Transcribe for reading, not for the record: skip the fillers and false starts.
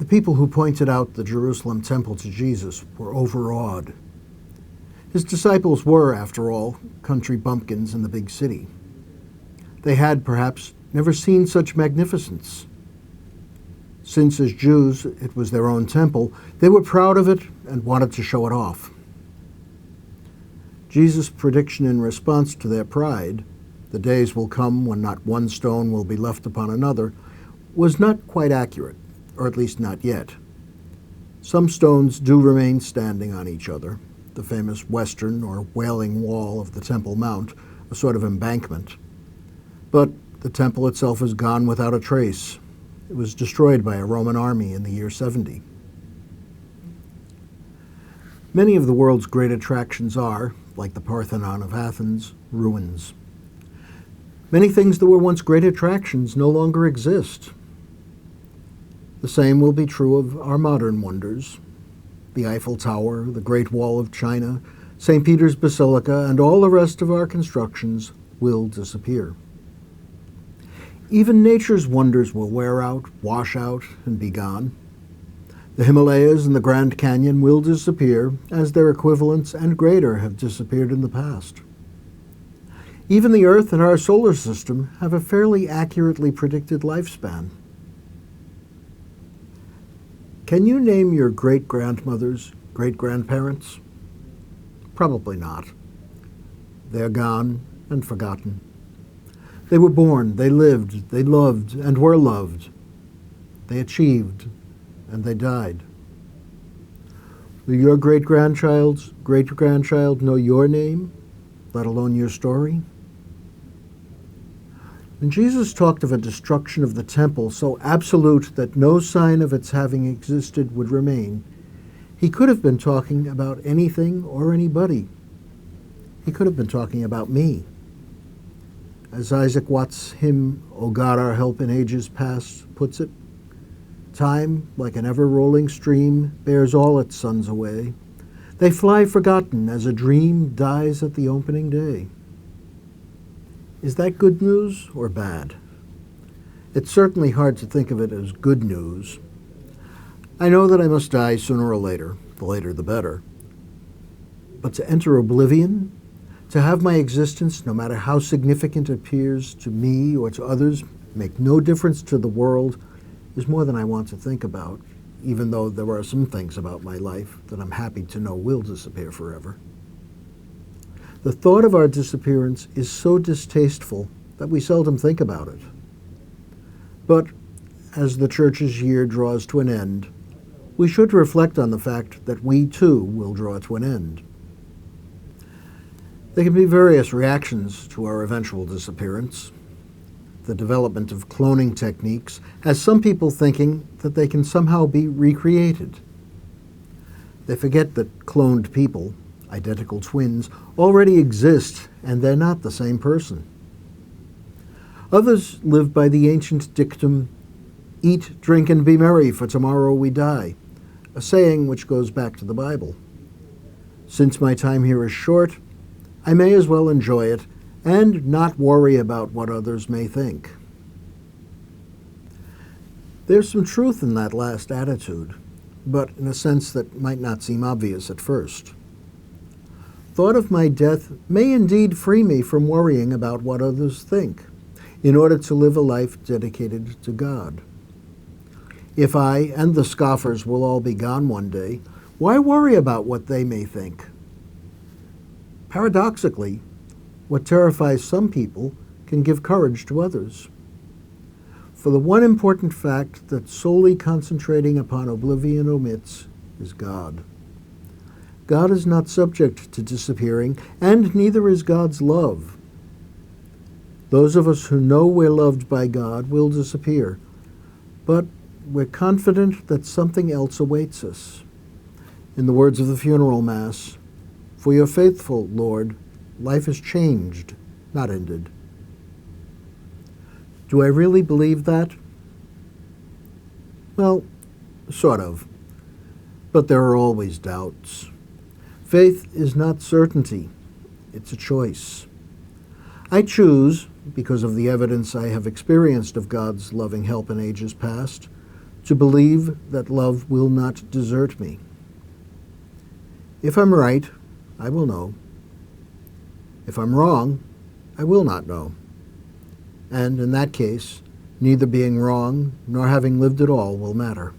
people who pointed out the Jerusalem temple to Jesus were overawed. His disciples were, after all, country bumpkins in the big city. They had, perhaps, never seen such magnificence. Since, as Jews, it was their own temple, they were proud of it and wanted to show it off. Jesus' prediction in response to their pride, "The days will come when not one stone will be left upon another," was not quite accurate, or at least not yet. Some stones do remain standing on each other, the famous western or Wailing Wall of the Temple Mount, a sort of embankment. But the temple itself is gone without a trace. It was destroyed by a Roman army in the year 70. Many of the world's great attractions are, like the Parthenon of Athens, ruins. Many things that were once great attractions no longer exist. The same will be true of our modern wonders. The Eiffel Tower, the Great Wall of China, St. Peter's Basilica, and all the rest of our constructions will disappear. Even nature's wonders will wear out, wash out, and be gone. The Himalayas and the Grand Canyon will disappear, as their equivalents and greater have disappeared in the past. Even the Earth and our solar system have a fairly accurately predicted lifespan. Can you name your great-grandmother's great-grandparents? Probably not. They're gone and forgotten. They were born, they lived, they loved, and were loved. They achieved, and they died. Will your great-grandchild's great-grandchild know your name, let alone your story? When Jesus talked of a destruction of the temple so absolute that no sign of its having existed would remain, he could have been talking about anything or anybody. He could have been talking about me. As Isaac Watts' hymn, "O God, Our Help in Ages Past," puts it, time, like an ever-rolling stream, bears all its sons away. They fly forgotten as a dream dies at the opening day. Is that good news or bad? It's certainly hard to think of it as good news. I know that I must die sooner or later, the later the better. But to enter oblivion, to have my existence, no matter how significant it appears to me or to others, make no difference to the world, is more than I want to think about, even though there are some things about my life that I'm happy to know will disappear forever. The thought of our disappearance is so distasteful that we seldom think about it. But as the Church's year draws to an end, we should reflect on the fact that we too will draw to an end. There can be various reactions to our eventual disappearance. The development of cloning techniques has some people thinking that they can somehow be recreated. They forget that cloned people, identical twins, already exist and they're not the same person. Others live by the ancient dictum, "Eat, drink, and be merry, for tomorrow we die," a saying which goes back to the Bible. Since my time here is short, I may as well enjoy it and not worry about what others may think. There's some truth in that last attitude, but in a sense that might not seem obvious at first. Thought of my death may indeed free me from worrying about what others think, in order to live a life dedicated to God. If I and the scoffers will all be gone one day, why worry about what they may think? Paradoxically, what terrifies some people can give courage to others. For the one important fact that solely concentrating upon oblivion omits is God. God is not subject to disappearing, and neither is God's love. Those of us who know we're loved by God will disappear, but we're confident that something else awaits us. In the words of the funeral mass, "For your faithful, Lord, life is changed, not ended." Do I really believe that? Well, sort of. But there are always doubts. Faith is not certainty. It's a choice. I choose, because of the evidence I have experienced of God's loving help in ages past, to believe that love will not desert me. If I'm right, I will know. If I'm wrong, I will not know. And in that case, neither being wrong nor having lived at all will matter.